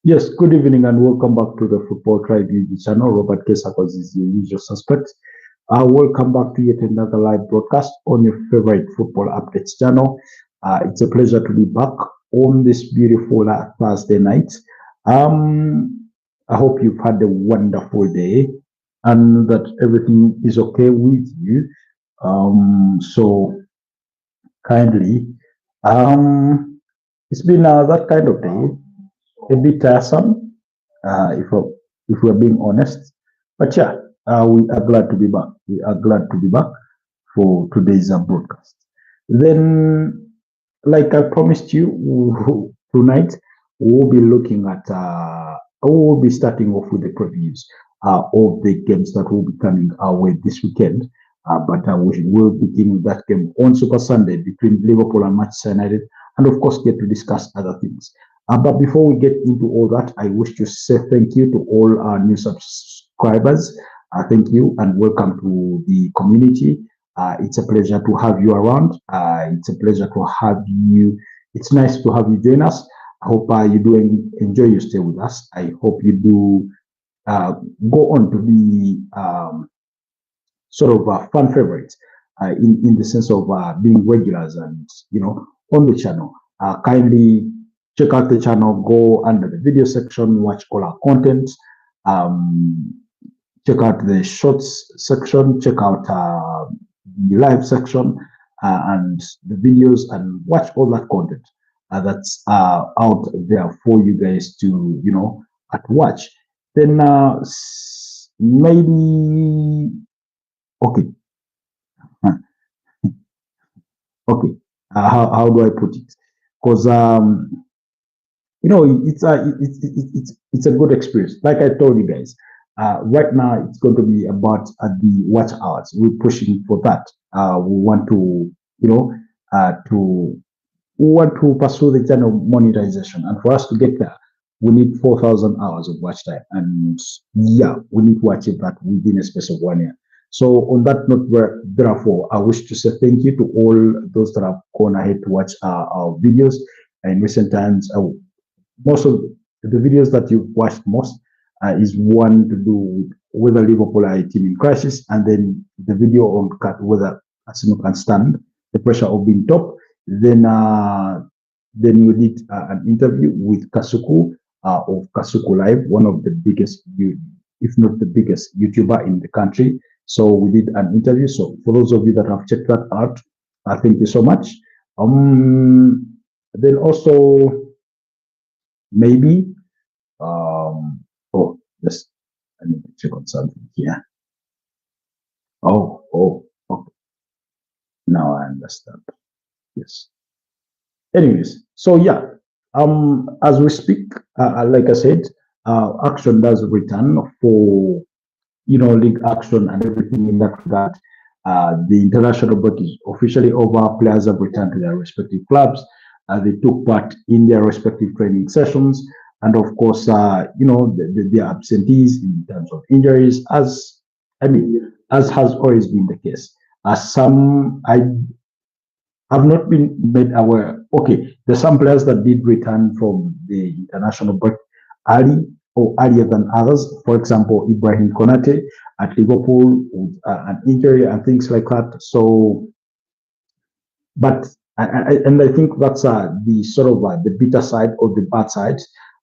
Yes, good evening and welcome back to the Football Tribe YouTube channel. Robert Kesakos is the usual suspect. Welcome back to yet another live broadcast on your favorite football updates channel. It's a pleasure to be back on this beautiful Thursday night. I hope you've had a wonderful day and that everything is okay with you. So kindly, it's been that kind of day, a bit tiresome, if we're being honest. But yeah, we are glad to be back. We are glad to be back for today's broadcast. Then, like I promised you, tonight we'll be looking at, we'll be starting off with the previews of the games that will be coming our way this weekend. But we will begin with that game on Super Sunday between Liverpool and Manchester United, and of course, get to discuss other things. But before we get into all that, I wish to say thank you to all our new subscribers. Thank you and welcome to the community. It's a pleasure to have you around. It's a pleasure to have you. It's nice to have you join us. I hope you do enjoy your stay with us. I hope you do go on to be sort of fan favorites in the sense of being regulars and, on the channel. Kindly check out the channel, go under the video section, watch all our content, check out the shorts section, check out the live section and the videos, and watch all that content that's out there for you guys to, watch. Then maybe, okay, okay, how do I put it? Because it's a good experience. Like I told you guys, right now it's going to be about the watch hours. We're pushing for that. We want to, we want to pursue the channel monetization, and for us to get there, we need 4,000 hours of watch time, and yeah, we need to achieve that within a space of 1 year. So on that note, therefore, I wish to say thank you to all those that have gone ahead to watch our videos in recent times. Most of the videos that you've watched most is one to do with whether Liverpool are a team in crisis, and then the video on whether Arsenal can stand the pressure of being top. Then we did an interview with Kasuku of Kasuku Live, one of the biggest, if not the biggest, YouTuber in the country. So we did an interview. So for those of you that have checked that out, thank you so much. Then also maybe yes, I need to check on something here. Okay. Now I understand. Yes. Anyways, so yeah, as we speak, like I said, action does return for league action and everything in that regard. The international break is officially over. Players have returned to their respective clubs. They took part in their respective training sessions, and of course, their absentees in terms of injuries, as has always been the case. Some I have not been made aware. Okay, there's some players that did return from the international break early or earlier than others. For example, Ibrahim Konate at Liverpool with an injury and things like that. So, but I think that's the sort of the bitter side or the bad side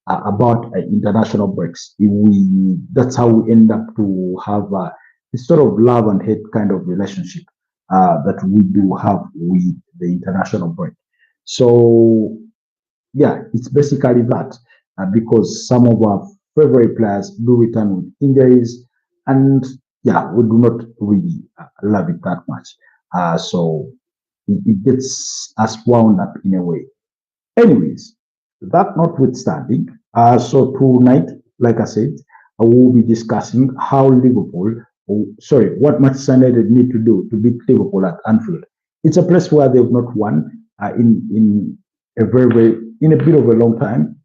about international breaks. That's how we end up to have this sort of love and hate kind of relationship that we do have with the international break. So yeah, it's basically that because some of our favorite players do return with injuries, and yeah, we do not really love it that much. So it gets us wound up in a way. Anyways, that notwithstanding, so tonight, like I said, I will be discussing how what Manchester United need to do to beat Liverpool at Anfield. It's a place where they've not won in a in a bit of a long time,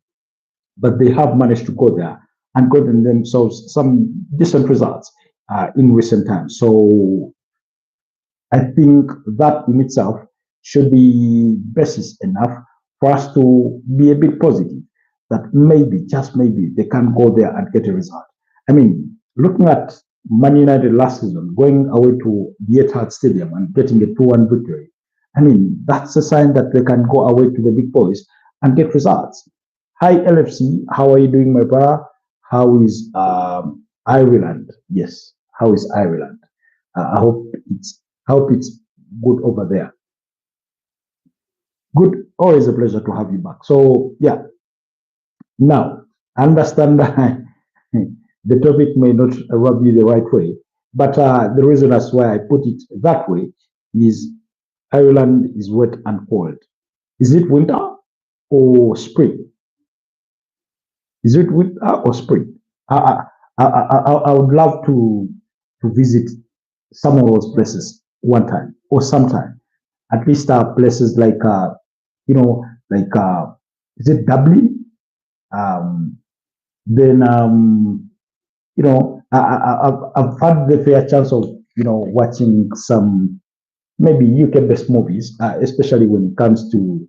but they have managed to go there and gotten themselves some decent results in recent times. So I think that in itself should be basis enough for us to be a bit positive. that maybe, just maybe, they can go there and get a result. I mean, looking at Man United last season, going away to the Etihad Stadium and getting a 2-1 victory, I mean, that's a sign that they can go away to the big boys and get results. Hi, LFC. How are you doing, my brother? How is Ireland? Yes. How is Ireland? I hope it's good over there. Good. Always a pleasure to have you back. So yeah, now I understand that the topic may not rub you the right way, but the reason as why I put it that way is Ireland is wet and cold. Is it winter or spring? Is it winter or spring? I would love to visit some of those places one time or sometime. At least places like you know like is it Dublin? Um, then I've had the fair chance of watching some maybe UK based movies, especially when it comes to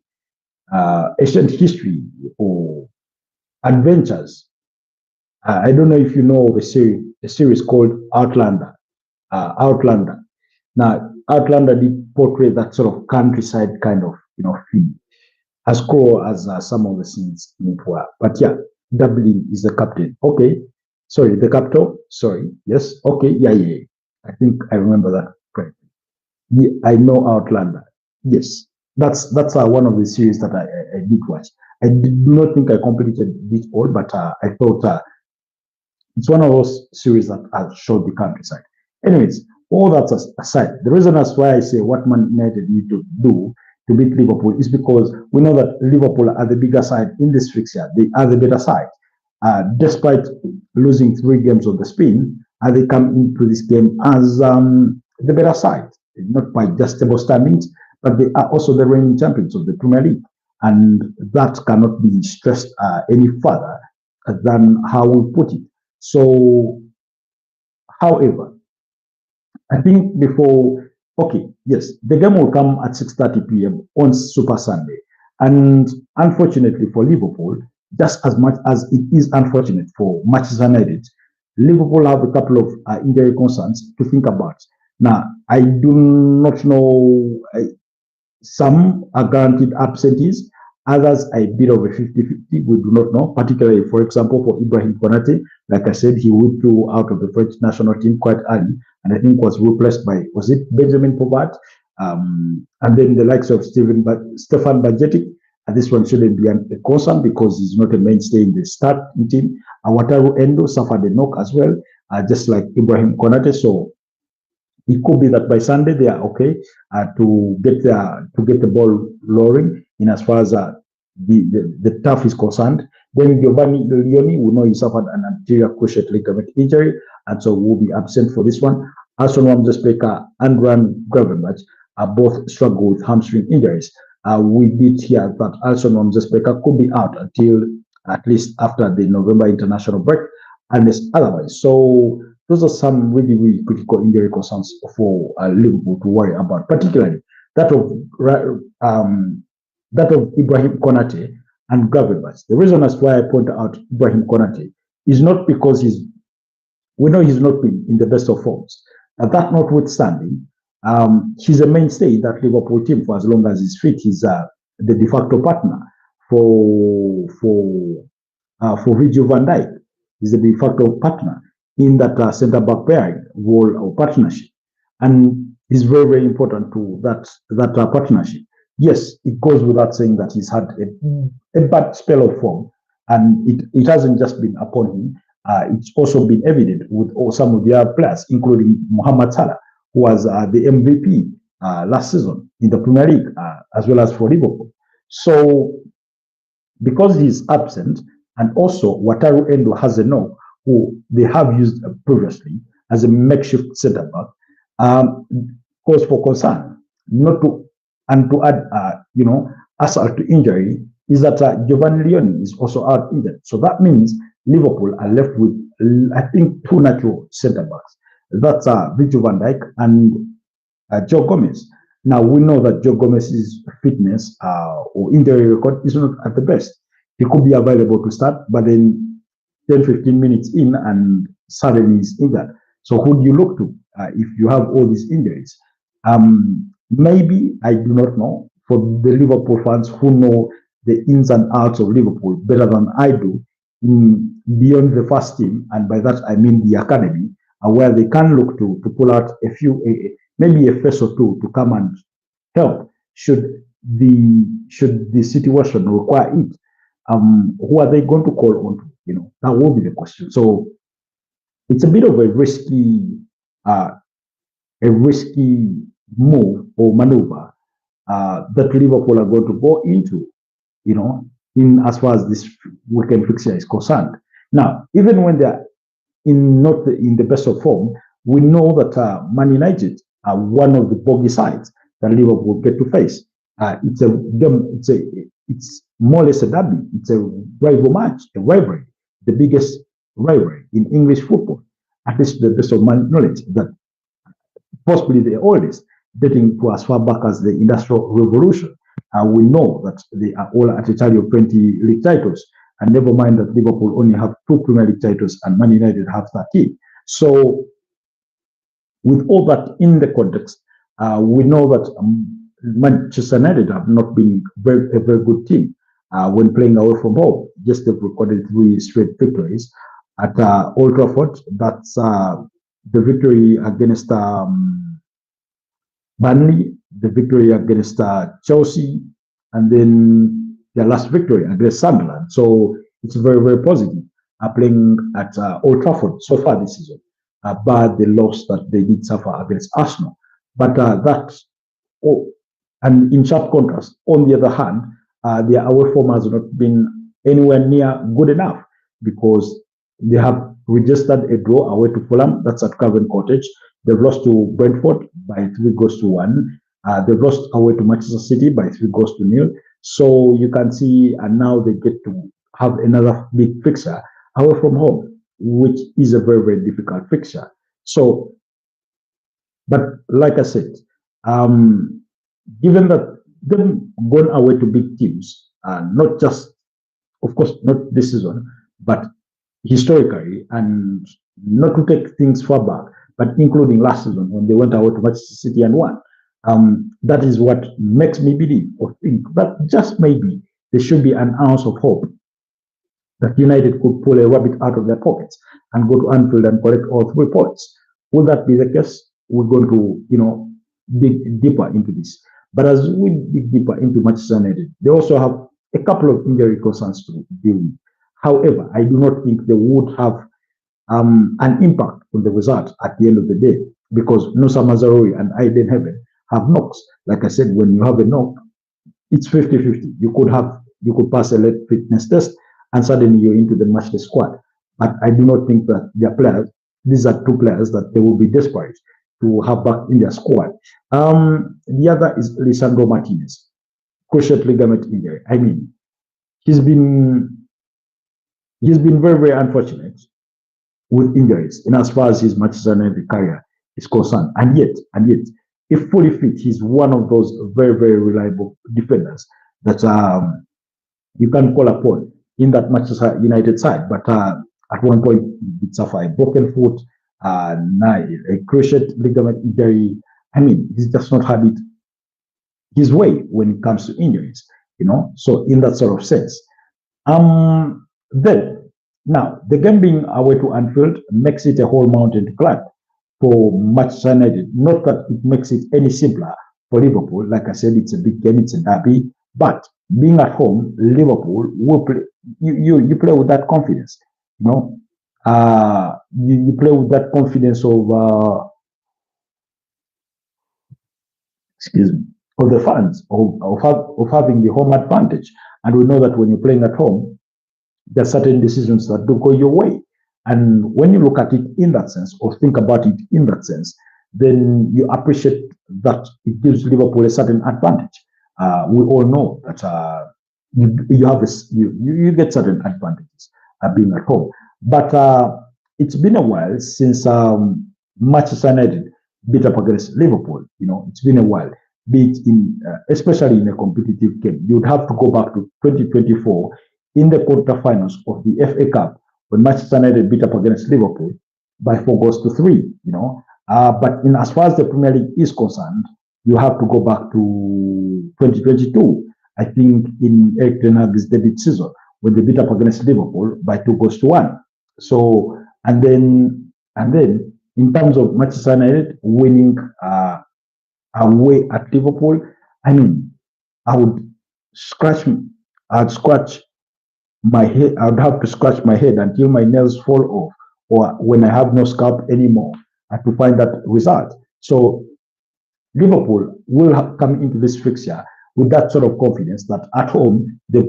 ancient history or adventures. I don't know if you know of a series called Outlander. Outlander. Now, Outlander did portray that sort of countryside kind of feel, as cool as some of the scenes in it were. But yeah, Dublin is the captain. Okay, sorry, the capital. Sorry, yes. Okay, yeah. I think I remember that correctly. Yeah, I know Outlander. Yes, that's one of the series that I did watch. I did not think I completed it all, but I thought it's one of those series that showed the countryside. Anyways, all that aside, the reason that's why I say what Man United need to do to beat Liverpool is because we know that Liverpool are the bigger side in this fixture. They are the better side. Despite losing 3 games on the spin, they come into this game as the better side, not by just table standings, but they are also the reigning champions of the Premier League. And that cannot be stressed any further than how we put it. So, however, I think okay, yes, the game will come at 6:30 p.m. on Super Sunday. And unfortunately for Liverpool, just as much as it is unfortunate for Manchester United, Liverpool have a couple of injury concerns to think about. Now, I do not know, some are guaranteed absentees, others are a bit of a 50-50. We do not know, particularly, for example, for Ibrahim Konate. Like I said, he withdrew out of the French national team quite early, and I think was replaced by, was it Benjamin Pavard? And then the likes of Stefan Bajetic. And this one shouldn't be a concern because he's not a mainstay in the starting team. Wataru Endo suffered a knock as well, just like Ibrahim Konate. So it could be that by Sunday they are okay to get the ball rolling in as far as the turf is concerned. Then Giovanni Leoni, we know he suffered an anterior cruciate ligament injury, and so will be absent for this one. Alson Wamzespeka and Ryan Gravenberch are both struggle with hamstring injuries. We did hear that Alson Wamzespeka could be out until at least after the November international break, unless otherwise. So those are some really, really critical injury concerns for Liverpool to worry about, particularly that of Ibrahim Konate and Gravenberch. The reason that's why I point out Ibrahim Konate is not because we know he's not been in the best of forms. That notwithstanding, he's a mainstay in that Liverpool team for as long as he's fit. He's the de facto partner for Virgil van Dijk. He's the de facto partner in that centre back pairing role or partnership, and is very, very important to that partnership. Yes, it goes without saying that he's had a bad spell of form, and it hasn't just been upon him. It's also been evident with some of the other players, including Mohamed Salah, who was the MVP last season in the Premier League, as well as for Liverpool. So, because he's absent, and also Wataru Endo has a knock, who they have used previously as a makeshift centre back, cause for concern. Not to and to add, assault to injury is that Giovanni Leoni is also out injured. So that means Liverpool are left with, I think, 2 natural centre backs. That's Virgil van Dijk and Joe Gomez. Now we know that Joe Gomez's fitness or injury record is not at the best. He could be available to start, but then 10, 15 minutes in and suddenly he's injured. So who do you look to if you have all these injuries? Maybe, I do not know, for the Liverpool fans who know the ins and outs of Liverpool better than I do, beyond the first team, and by that I mean the academy, where they can look to pull out a few, maybe a face or two to come and help should the situation require it. Who are they going to call on to? That will be the question. So it's a bit of uh, a risky move or maneuver that Liverpool are going to go into, in as far as this weekend fixture is concerned. Now, even when they're not in the best of form, we know that Man United are one of the bogey sides that Liverpool get to face. It's a game. It's more or less a derby. It's a rival match, a rivalry, the biggest rivalry in English football, at least to the best of my knowledge. That possibly the oldest, dating to as far back as the Industrial Revolution. We know that they are all at a tally of 20 league titles. And never mind that Liverpool only have 2 Premier League titles and Man United have 13. So, with all that in the context, we know that Manchester United have not been a very good team when playing away from home. Just they've recorded 3 straight victories at Old Trafford. That's the victory against Burnley, the victory against Chelsea, and then their last victory against Sunderland. So it's very, very positive playing at Old Trafford so far this season, but the loss that they did suffer against Arsenal. But and in sharp contrast, on the other hand, their away form has not been anywhere near good enough because they have registered a draw away to Fulham, that's at Craven Cottage. They've lost to Brentford by 3-1. They've lost away to Manchester City by 3-0. So you can see, and now they get to have another big fixture away from home, which is a very, very difficult fixture. So, but like I said, given that they've gone away to big teams, not just, of course, not this season, but historically, and not to take things far back, but including last season when they went away to Manchester City and won. That is what makes me believe or think that just maybe there should be an ounce of hope that United could pull a rabbit out of their pockets and go to Anfield and collect all 3 points. Will that be the case? We're going to, dig deeper into this. But as we dig deeper into Manchester United, they also have a couple of injury concerns to deal with. However, I do not think they would have an impact on the result at the end of the day because Nusa Mazarori and Aiden Heaven have knocks. Like I said, when you have a knock, it's 50-50. You could pass a late fitness test and suddenly you're into the match day squad. But I do not think that their players, these are 2 players that they will be desperate to have back in their squad. The other is Lisandro Martinez, cruciate ligament injury. I mean, he's been very, very unfortunate with injuries in as far as his Manchester United career is concerned. And yet, if fully fit, he's one of those very, very reliable defenders that you can call upon in that Manchester United side. But at one point, he suffered a broken foot, a cruciate ligament injury. I mean, he's just not had it his way when it comes to injuries, So in that sort of sense, then now the game being away to Anfield makes it a whole mountain to climb for Manchester United. Not that it makes it any simpler for Liverpool. Like I said, it's a big game, it's a derby. But being at home, Liverpool will play. You play with that confidence, you play with that confidence of excuse me, of the fans of having the home advantage. And we know that when you're playing at home, there are certain decisions that do go your way. And when you look at it in that sense, or think about it in that sense, then you appreciate that it gives Liverpool a certain advantage. We all know that you have this, you get certain advantages being at home. But it's been a while since Manchester United beat up against Liverpool. It's been a while. Be it in, especially in a competitive game, you'd have to go back to 2024 in the quarterfinals of the FA Cup when Manchester United beat up against Liverpool by 4 goals to 3. But in as far as the Premier League is concerned, you have to go back to 2022. I think in Eric Ten Hag's debut season when they beat up against Liverpool by 2 goals to 1. So and then in terms of Manchester United winning away at Liverpool, I mean, I would scratch, I'd scratch my head. I'd have to scratch my head until my nails fall off, or when I have no scalp anymore, to find that result. So Liverpool will have come into this fixture with that sort of confidence that at home they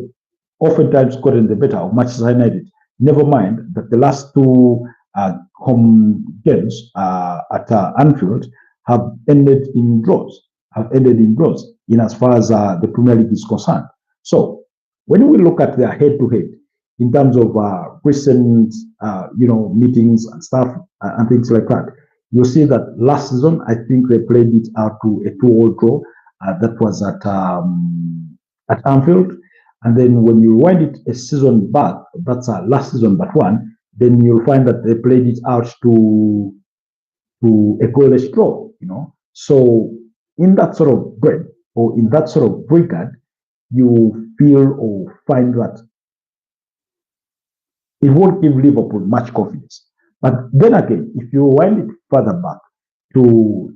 oftentimes gotten the better of Manchester United. Never mind that the last two home games at Anfield have ended in draws. Have ended in draws in as far as the Premier League is concerned. So when we look at their head-to-head in terms of recent, meetings and stuff and things like that, you'll see that last season I think they played it out to a 2-all draw. That was at Anfield. And then when you rewind it a season back, that's last season but one, then you'll find that they played it out to a goalless draw. So in that sort of bread or in that sort of regard, you feel or find that it won't give Liverpool much confidence. But then again, if you wind it further back to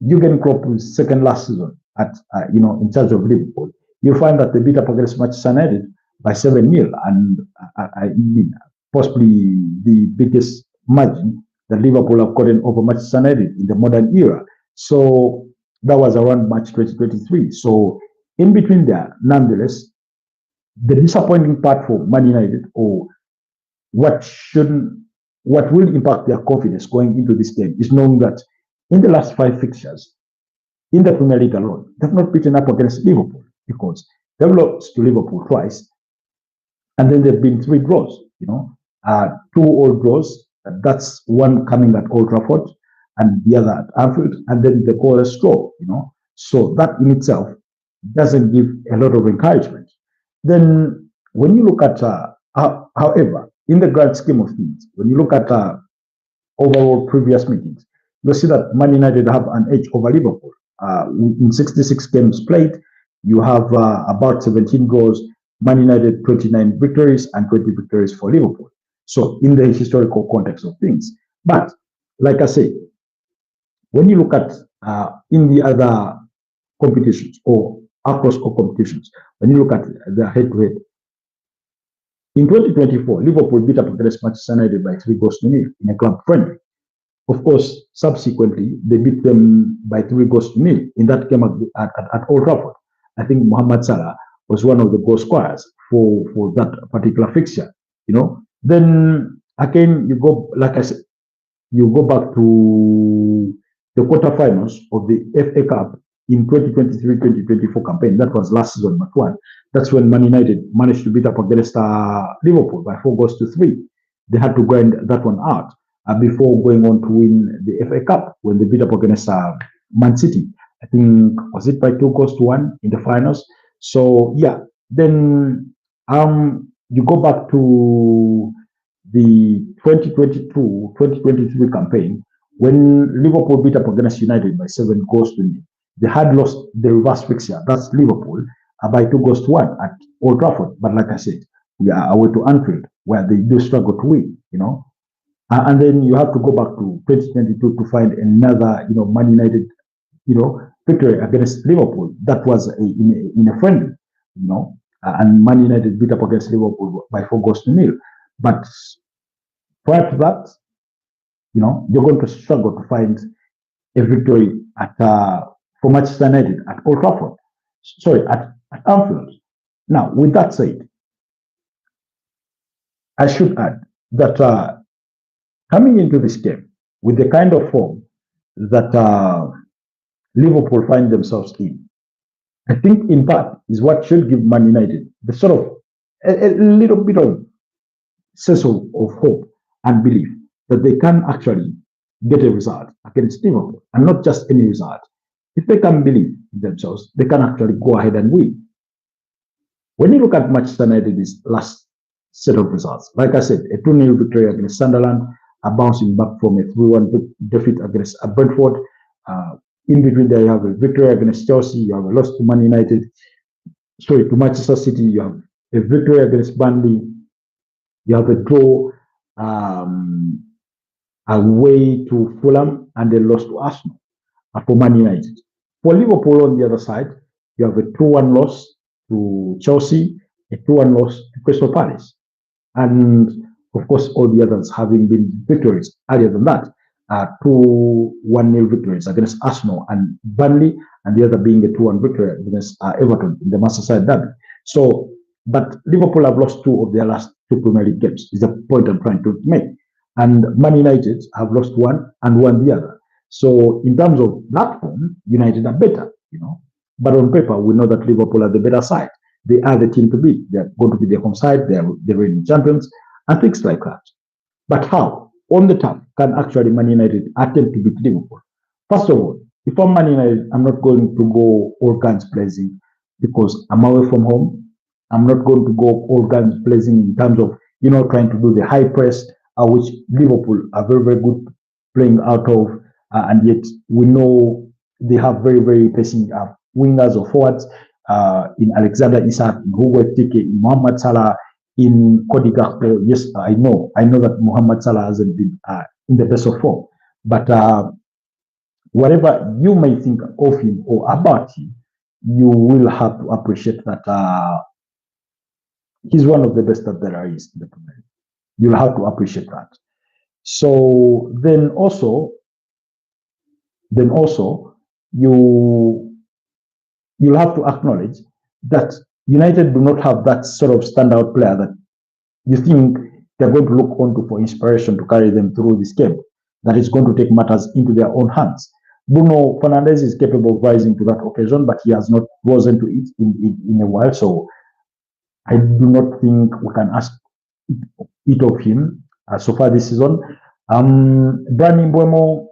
Jurgen Klopp's second last season in charge of Liverpool, you find that they beat up against Manchester United by 7-0, and I mean possibly the biggest margin that Liverpool have gotten over Manchester United in the modern era. So that was around March 2023. So in between there, nonetheless, the disappointing part for Man United, or what will impact their confidence going into this game, is knowing that in the last 5 fixtures in the Premier League alone, they've not beaten up against Liverpool because they've lost to Liverpool twice, and then there've been 3 draws. 2-all draws. That's one coming at Old Trafford, and the other at Anfield, and then the goalless draw. So that in itself doesn't give a lot of encouragement. Then when you look at, however, in the grand scheme of things, when you look at overall previous meetings, you'll see that Man United have an edge over Liverpool. In 66 games played, you have about 17 draws, Man United 29 victories and 20 victories for Liverpool. So in the historical context of things. But like I say, when you look at in the other competitions or across all competitions, when you look at the head-to-head, in 2024, Liverpool beat up against Manchester United by 3 goals to 0 in a club friendly. Of course, subsequently, they beat them by 3 goals to 0 in that game at Old Trafford. I think Mohamed Salah was one of the goal scorers for that particular fixture. Then again, you go, like I said, you go back to the quarterfinals of the FA Cup in 2023-2024 campaign. That was last season, but one. That's when Man United managed to beat up against Liverpool by 4 goals to 3. They had to grind that one out before going on to win the FA Cup when they beat up against Man City. I think, was it by 2 goals to 1 in the finals? So yeah, then you go back to the 2022-2023 campaign when Liverpool beat up against United by 7 goals to 0. They had lost the reverse fixture, that's Liverpool, by 2 goals to 1 at Old Trafford. But like I said, we are away to Anfield, where they do struggle to win, and then you have to go back to 2022 to find another, Man United, victory against Liverpool. That was in a friendly, and Man United beat up against Liverpool by 4 goals to 0. But prior to that, you're going to struggle to find a victory for Manchester United at Old Trafford. Sorry, at Anfield. Now, with that said, I should add that coming into this game with the kind of form that Liverpool find themselves in, I think in part is what should give Man United the sort of a little bit of sense of hope and belief that they can actually get a result against Liverpool, and not just any result. If they can believe in themselves, they can actually go ahead and win. When you look at Manchester United's last set of results, like I said, a 2-0 victory against Sunderland, a bouncing back from a 3-1 defeat against Brentford. Uh, in between there, you have a victory against Chelsea, you have a loss to Man United, sorry, to Manchester City, you have a victory against Burnley, you have a draw um, away to Fulham, and a loss to Arsenal for Man United. For Liverpool on the other side, you have a 2-1 loss to Chelsea, a 2-1 loss to Crystal Palace. And of course, all the others having been victories earlier than that. Two 1-0 victories against Arsenal and Burnley, and the other being a 2-1 victory against Everton in the Merseyside derby. So, but Liverpool have lost two of their last two Premier League games, is the point I'm trying to make. And Man United have lost one and won the other. So, in terms of that form, United are better, you know. But on paper, we know that Liverpool are the better side. They are the team to beat. They're going to be the home side. They're the reigning champions and things like that. But how, on the turf, can actually Man United attempt to beat Liverpool? First of all, if I'm Man United, I'm not going to go all guns blazing because I'm away from home. I'm not going to go all guns blazing in terms of, trying to do the high press, which Liverpool are very, very good playing out of. And yet we know they have very, very pressing wingers or forwards in Alexander Isak, in Hugo Tike, in Mohamed Salah, in Cody Gakpo. Yes, I know that Mohamed Salah hasn't been in the best of form, but whatever you may think of him or about him, you will have to appreciate that he's one of the best that there is in the Premier League. You'll have to appreciate that. So then also you'll have to acknowledge that United do not have that sort of standout player that you think they're going to look onto for inspiration to carry them through this game, that is going to take matters into their own hands. Bruno Fernandes is capable of rising to that occasion, but he has not risen to it in a while. So I do not think we can ask it of him so far this season. Brandon Mbeumo,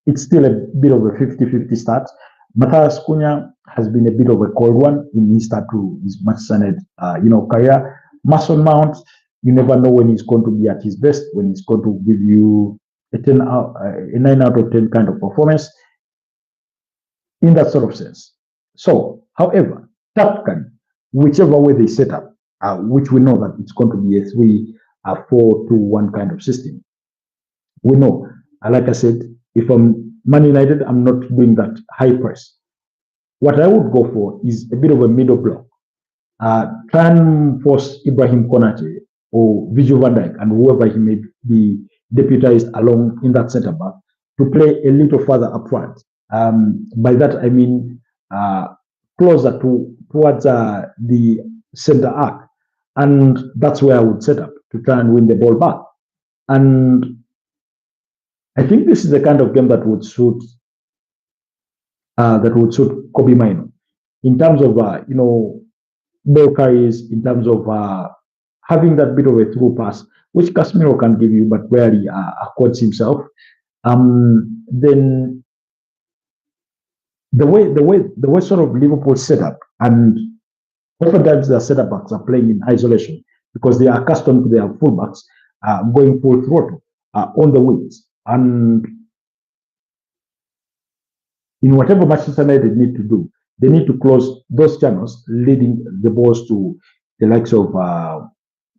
it's still a bit of a 50-50 start. Matthias Cunha has been a bit of a cold one in his start to his Manchester United, career. Mason Mount, you never know when he's going to be at his best, when he's going to give you a 9 out of 10 kind of performance in that sort of sense. So, however, tactically, whichever way they set up, which we know that it's going to be a 3-4-2-1 kind of system. We know, like I said, if I'm Man United, I'm not doing that high press. What I would go for is a bit of a middle block. Try and force Ibrahim Konate or Virgil van Dijk and whoever he may be deputized along in that centre back to play a little further up front. By that I mean closer towards the centre arc, and that's where I would set up to try and win the ball back. And I think this is the kind of game that would suit Kobe Mino in terms of ball carries, in terms of having that bit of a through pass, which Casemiro can give you, but rarely accords himself. Then the way sort of Liverpool set up, and oftentimes their setup backs are playing in isolation because they are accustomed to their fullbacks going full throttle on the wings. And in whatever Manchester United need to do, they need to close those channels, leading the balls to the likes of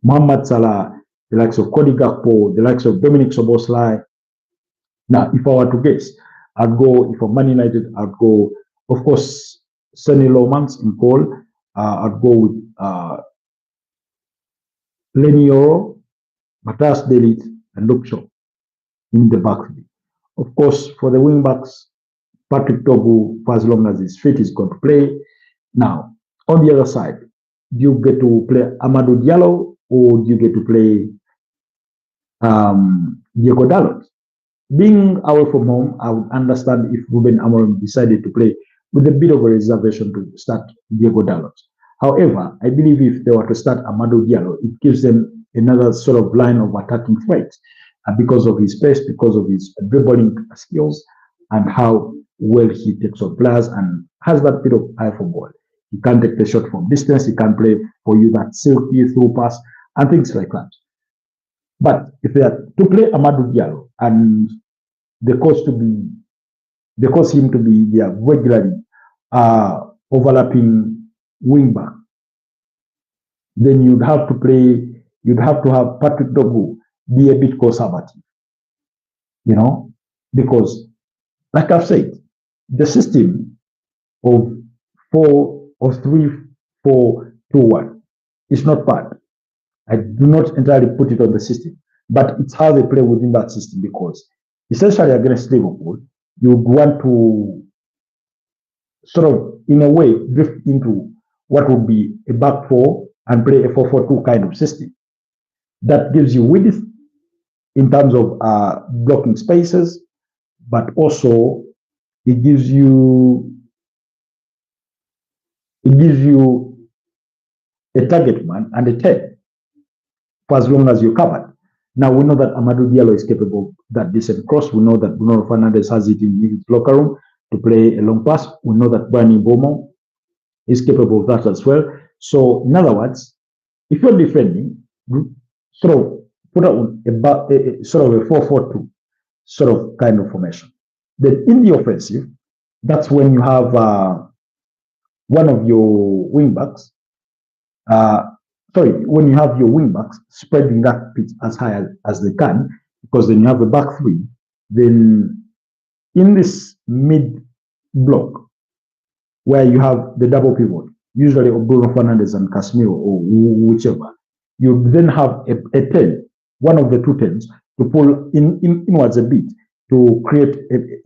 Mohamed Salah, the likes of Cody Gakpo, the likes of Dominic Szoboszlai. Now, if I were to guess, I'd go, if I'm Man United, I'd go, of course, Sonny Lomans in goal. I'd go with Lenny Yoro, Matthias De Ligt, and Luke Shaw in the back three. Of course, for the wing backs, Patrick Togu, for as long as he's fit, is going to play. Now, on the other side, do you get to play Amadou Diallo or do you get to play Diego Dalot? Being away from home, I would understand if Ruben Amorim decided to play with a bit of a reservation to start Diego Dalot. However, I believe if they were to start Amadou Diallo, it gives them another sort of line of attacking threat because of his pace, because of his dribbling skills, and how well he takes on players and has that bit of eye for ball. He can't take the shot from distance. He can't play for you that silky through pass and things like that. But if they are to play Amadou Diallo and the coach to be they cause him to be their regularly overlapping wing back, then you'd have to have Patrick Dogu be a bit conservative, you know, because like I've said, the system of 3-4-2-1 is not bad. I do not entirely put it on the system, but it's how they play within that system because essentially against Liverpool, you would want to sort of, in a way, drift into what would be a back four and play a 4-4-2 kind of system. That gives you width in terms of blocking spaces, but also it gives you a target man and a 10 for as long as you're covered. Now we know that Amadou Diallo is capable of that decent cross. We know that Bruno Fernandes has it in his locker room to play a long pass. We know that Brani Bomo is capable of that as well. So in other words, if you're defending, sort of put out a sort of a 4-4-2 sort of kind of formation. Then in the offensive, that's when you have one of your wing backs. When you have your wing backs spreading that pitch as high as they can, because then you have a back three. Then in this mid block, where you have the double pivot, usually of Bruno Fernandes and Casemiro or whichever, you then have a 10, one of the two 10s, to pull inwards a bit to create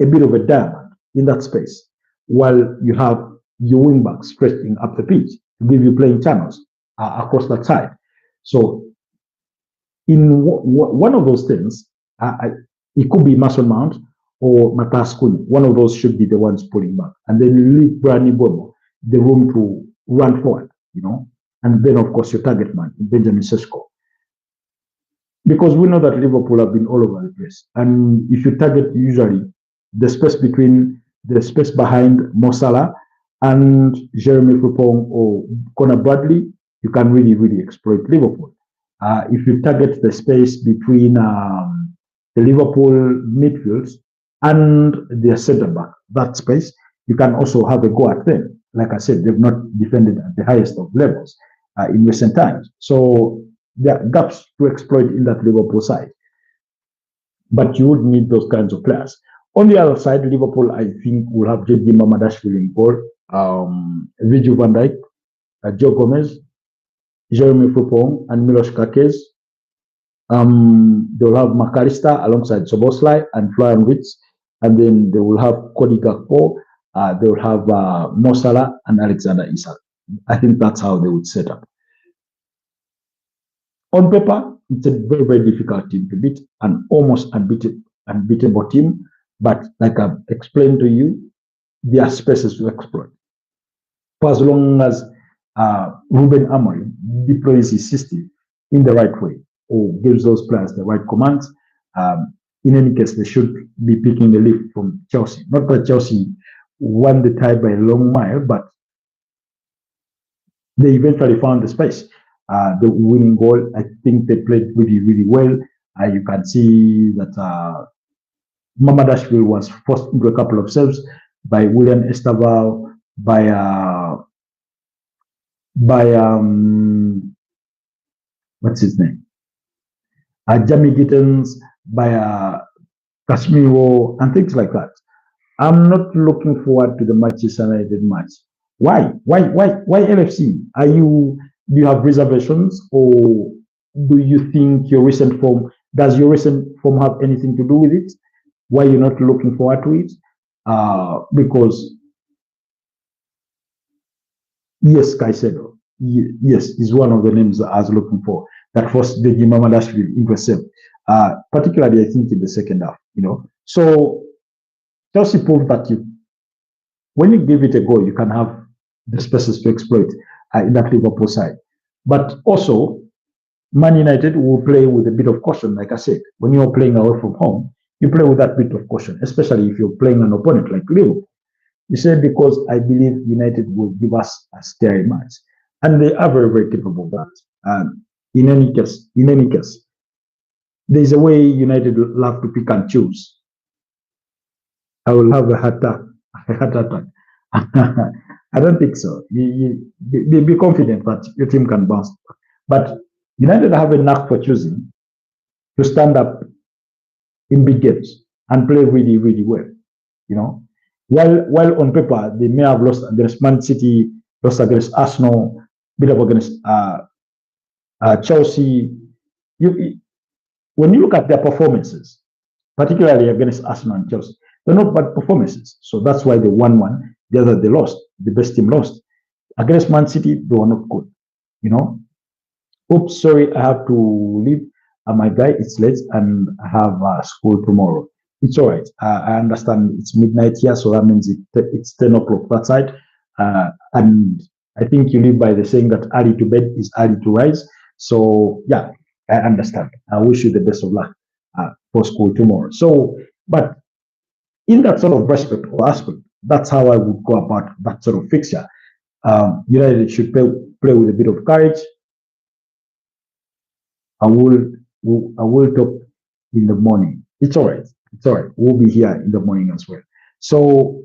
a bit of a diamond in that space, while you have your wing backs stretching up the pitch to give you playing channels across that side. So in one of those things, it could be Mason Mount or Matas Cunha. One of those should be the ones pulling back. And then leave Brani Bomo the room to run forward, you know. And then, of course, your target man, Benjamin Sesko. Because we know that Liverpool have been all over the place. And if you target usually the space behind Mo Salah and Jeremy Frimpong or Conor Bradley, you can really, really exploit Liverpool. If you target the space between the Liverpool midfields and their centre back, that space, you can also have a go at them. Like I said, they've not defended at the highest of levels in recent times. So there are gaps to exploit in that Liverpool side. But you would need those kinds of players. On the other side, Liverpool, I think, will have JD Mamadashvili in goal, Virgil van Dijk, Joe Gomez, Jeremy Frimpong, and Milos Kerkez. They'll have McAllister alongside Soboslai and Florian Wirtz, and then they will have Cody Gakpo. They will have Mo Salah and Alexander Isak. I think that's how they would set up. On paper, it's a very, very difficult team to beat, an almost unbeatable team. But like I've explained to you, there are spaces to exploit. For as long as Ruben Amorim deploys his system in the right way or gives those players the right commands, in any case, they should be picking the lead from Chelsea. Not that Chelsea won the tie by a long mile, but they eventually found the space. The winning goal, I think they played really, really well. You can see that Mamadashvili was forced into a couple of saves by William Estaval, by what's his name? Jamie Gittens, by Casemiro, and things like that. I'm not looking forward to the Manchester United match. Why? Why LFC? Do you have reservations, or do you think does your recent form have anything to do with it? Why you're not looking forward to it? Because yes, Caicedo, yes, is one of the names that I was looking for. That forced the Mamadashvili into a save, particularly I think in the second half. You know, so Chelsea proved that when you give it a go, you can have the spaces to exploit in that Liverpool side. But also, Man United will play with a bit of caution. Like I said, when you're playing away from home, you play with that bit of caution, especially if you're playing an opponent like Liverpool. You said because I believe United will give us a scary match, and they are very very capable of that. In any case, there's a way United love to pick and choose. I will have a heart attack. A heart attack. I don't think so. Be confident that your team can bounce. But United have a knack for choosing to stand up in big games and play really, really well. You know, while on paper they may have lost against Man City, lost against Arsenal, bit of against Chelsea. You, when you look at their performances, particularly against Arsenal and Chelsea, they're not bad performances. So that's why they won one. The other they lost. The best team lost. Against Man City, they were not good. You know. Oops, sorry, I have to leave. My guy, it's late and I have school tomorrow. It's all right. I understand it's midnight here, so that means it's 10 o'clock that side. And I think you live by the saying that early to bed is early to rise. So, yeah, I understand. I wish you the best of luck for school tomorrow. So, but in that sort of respect or aspect, that's how I would go about that sort of fixture. United should play with a bit of courage. I will I will talk in the morning. It's all right. It's all right. We'll be here in the morning as well. So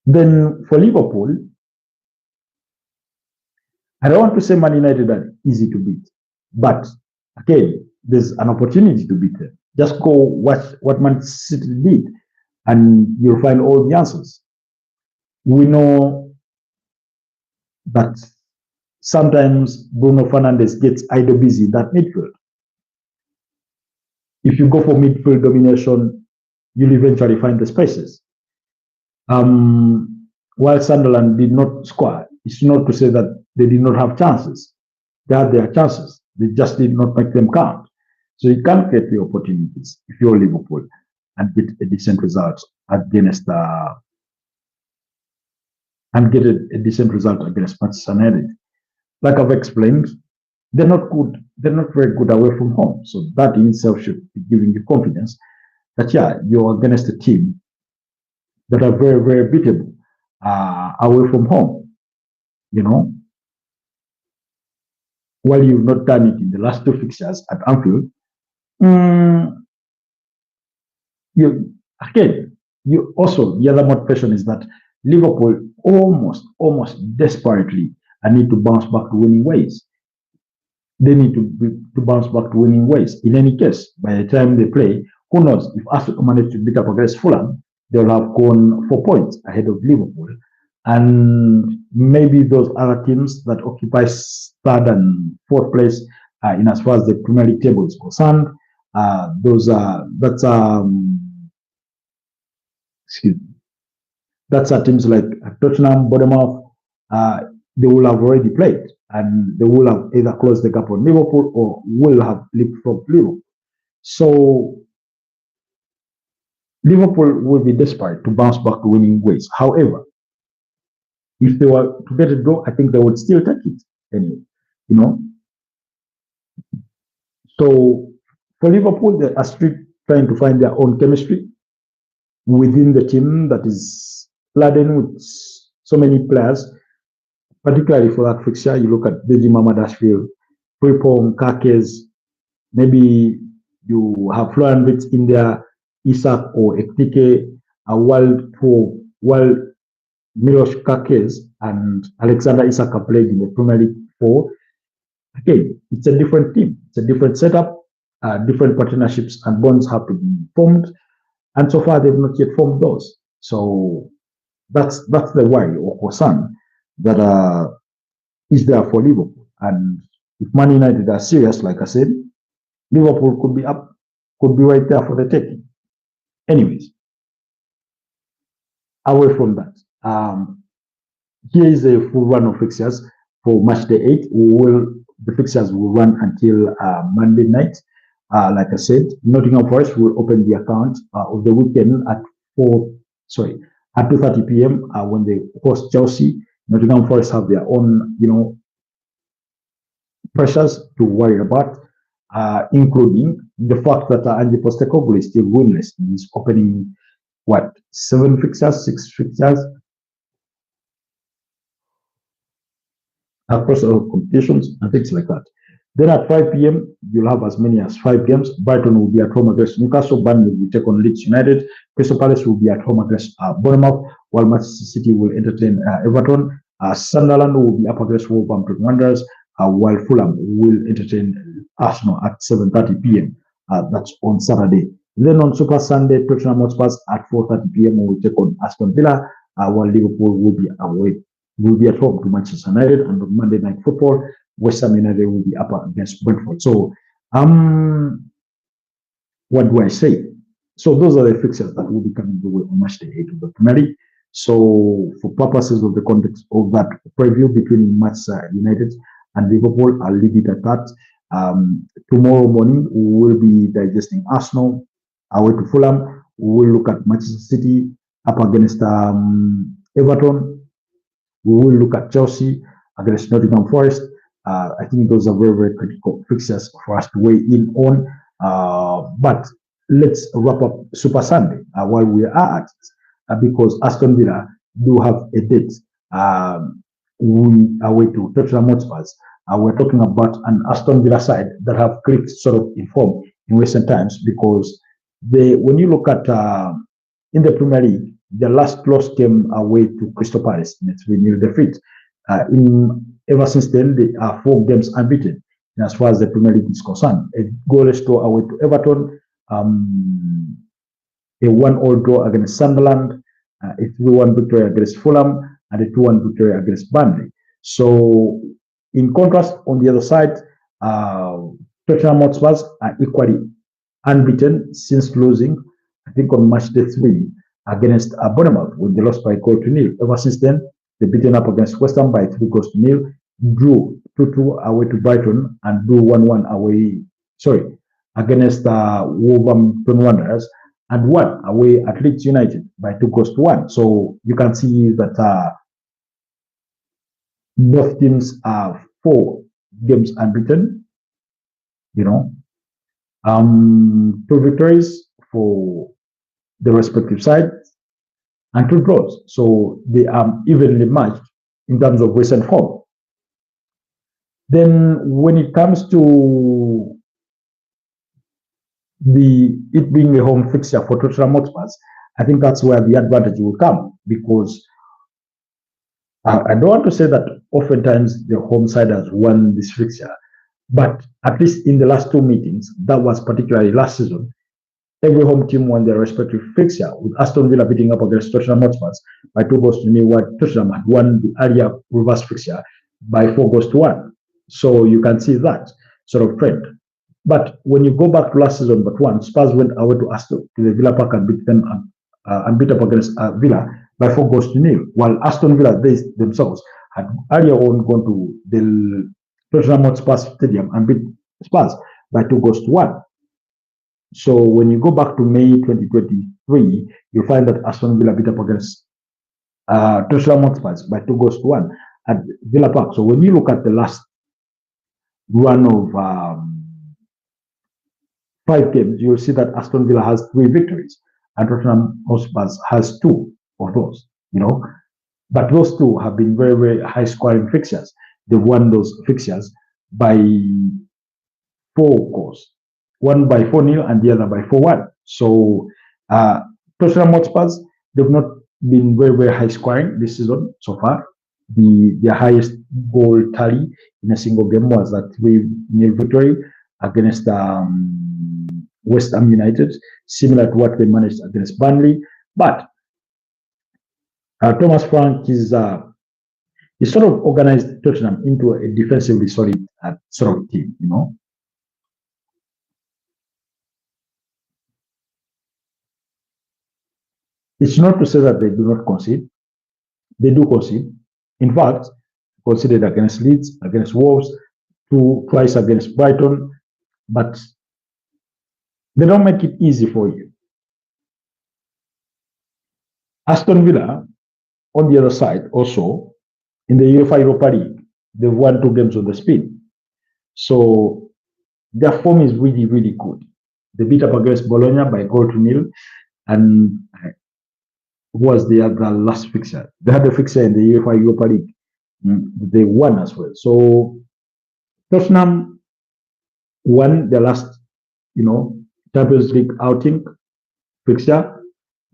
then for Liverpool, I don't want to say Man United are easy to beat, but again, there's an opportunity to beat them. Just go watch what Man City did, and you'll find all the answers. We know that sometimes Bruno Fernandes gets idle busy in that midfield. If you go for midfield domination, you'll eventually find the spaces. While Sunderland did not score, it's not to say that they did not have chances. They had their chances. They just did not make them count. So you can't get the opportunities if you're Liverpool and get a decent result against and get a decent result against Manchester United. Like I've explained, they're not good. They're not very good away from home. So that in itself should be giving you confidence that yeah, you're against a team that are very very beatable away from home. You know, while you've not done it in the last two fixtures at Anfield, mm, you again, you also the other motivation is that Liverpool almost desperately need to bounce back to winning ways. They need to bounce back to winning ways. In any case, by the time they play, who knows if Arsenal manage to beat up against Fulham, they'll have gone 4 points ahead of Liverpool, and maybe those other teams that occupy third and fourth place in as far as the Premier League table is concerned, those are excuse me, that's teams like Tottenham, Bournemouth. They will have already played, and they will have either closed the gap on Liverpool or will have leapfrogged Liverpool. So Liverpool will be desperate to bounce back to winning ways. However, if they were to get a draw, I think they would still take it anyway. You know. So for Liverpool, they are still trying to find their own chemistry within the team that is laden with so many players, particularly for that fixture. You look at Deji Mamadashvili, Pripong, Kakes, maybe you have Florian Wirtz in there, Isak or Ekitike, while Milos Kakes and Alexander Isak are played in the Premier League 4. Again, it's a different team. It's a different setup. Different partnerships and bonds have to be formed. And so far, they've not yet formed those. So that's the worry or concern that is there for Liverpool. And if Man United are serious, like I said, Liverpool could be right there for the taking. Anyways, away from that, here is a full run of fixtures for match day 8. The fixtures will run until Monday night. Like I said, Nottingham Forest will open the account of the weekend at 2:30 p.m. When they host Chelsea. Nottingham Forest have their own, pressures to worry about, including the fact that Ange Postecoglou is still winless in his opening what, 7 fixtures, 6 fixtures across all competitions and things like that. Then at 5 p.m., you'll have as many as 5 games. Brighton will be at home against Newcastle. Burnley will take on Leeds United. Crystal Palace will be at home against Bournemouth, while Manchester City will entertain Everton. Sunderland will be up against Wolverhampton Wanderers, while Fulham will entertain Arsenal at 7:30 p.m. That's on Saturday. Then on Super Sunday, Tottenham Hotspur at 4:30 p.m. will take on Aston Villa, while Liverpool will be at home to Manchester United. And on Monday Night Football, West Ham United will be up against Brentford. So, what do I say? So those are the fixtures that will be coming the way on match day 8 of the Premier League. So, for purposes of the context of that preview between Manchester United and Liverpool, I'll leave it at that. Tomorrow morning, we will be digesting Arsenal away to Fulham. We will look at Manchester City up against Everton. We will look at Chelsea against Nottingham Forest. I think those are very, very critical fixtures for us to weigh in on. But let's wrap up Super Sunday while we are at it, because Aston Villa do have a date away to Tottenham Hotspur. We're talking about an Aston Villa side that have clicked sort of in form in recent times, because when you look at in the Premier League, the last loss came away to Crystal Palace in a 3-0 defeat. Ever since then, they are 4 games unbeaten. And as far as the Premier League is concerned, a goalless draw away to Everton, a 1-1 draw against Sunderland, a 3-1 victory against Fulham, and a 2-1 victory against Burnley. So, in contrast, on the other side, Tottenham Hotspur are equally unbeaten since losing, I think, on match day 3 against Bournemouth when they lost by 1-0. Ever since then, they've beaten up against West Ham by 3-0, drew 2-2 away to Brighton, and drew 1-1 away, against Wolverhampton Wanderers, and won away at Leeds United by 2-1. So you can see that both teams are 4 games unbeaten, 2 victories for the respective sides and 2 draws. So they are evenly matched in terms of recent form. Then when it comes to it being a home fixture for Tottenham Hotspur, I think that's where the advantage will come, because I don't want to say that oftentimes the home side has won this fixture, but at least in the last 2 meetings, that was particularly last season, every home team won their respective fixture, with Aston Villa beating up against Tottenham Hotspur by 2-0, while Tottenham had won the earlier reverse fixture by 4-1. So you can see that sort of trend. But when you go back to last season, but one, Spurs went away to the Villa Park and beat them and beat up against Villa by 4-0, while Aston Villa themselves had earlier on gone to the Tottenham Hotspur Stadium and beat Spurs by 2-1. So when you go back to May 2023, you'll find that Aston Villa beat up against Tottenham Hotspur by 2-1 at Villa Park. So when you look at the last run of 5 games, you'll see that Aston Villa has 3 victories and Tottenham Hotspur has 2 of those, But those 2 have been very, very high scoring fixtures. They've won those fixtures by 4 goals. One by 4-0 and the other by 4-1. So Tottenham Hotspur, they've not been very, very high scoring this season so far. Their highest goal tally in a single game was a 3-0 victory against West Ham United, similar to what they managed against Burnley. But Thomas Frank is sort of organized Tottenham into a defensively solid sort of team, It's not to say that they do not concede. They do concede. In fact, conceded against Leeds, against Wolves, twice against Brighton, but they don't make it easy for you. Aston Villa, on the other side, also, in the UEFA Europa League, they've won 2 games on the spin. So their form is really, really good. They beat up against Bologna by 0-0, and was the last fixture. They had a fixture in the UEFA Europa League. They won as well. So Tottenham won the last, Champions League outing fixture.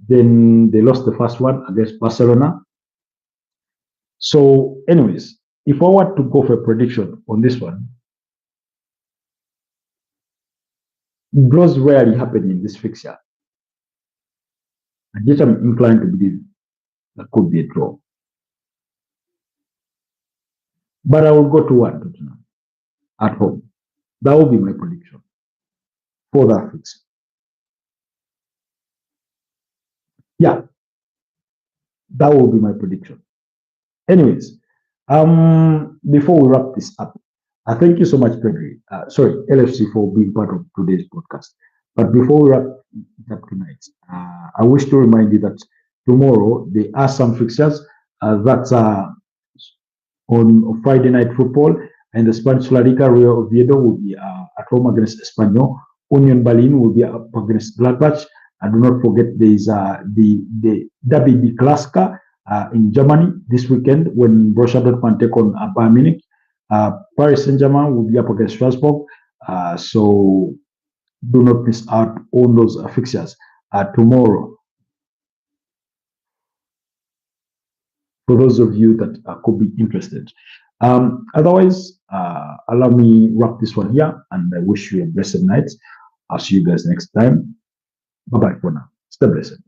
Then they lost the first one against Barcelona. So, anyways, if I were to go for a prediction on this one, draws rarely happen in this fixture. And yet I'm inclined to believe that could be a draw. But I will go to one Tottenham at home. That will be my prediction for that fixture. Yeah, that will be my prediction. Anyways, before we wrap this up, thank you so much, Pedri. Sorry, LFC, for being part of today's podcast. But before we wrap it up tonight, I wish to remind you that tomorrow there are some fixtures that are on Friday Night Football, and the Spanish La Liga. Real Oviedo will be at home against Espanyol. Union Berlin will be up against Gladbach. And do not forget there is the Derby di Klaska in Germany this weekend when Borussia Dortmund take on Bayern Munich. Paris Saint-Germain will be up against Strasbourg. So do not miss out on those fixtures tomorrow. For those of you that could be interested. Otherwise, allow me wrap this one here, and I wish you a blessed night. I'll see you guys next time. Bye-bye for now. Stay blessed.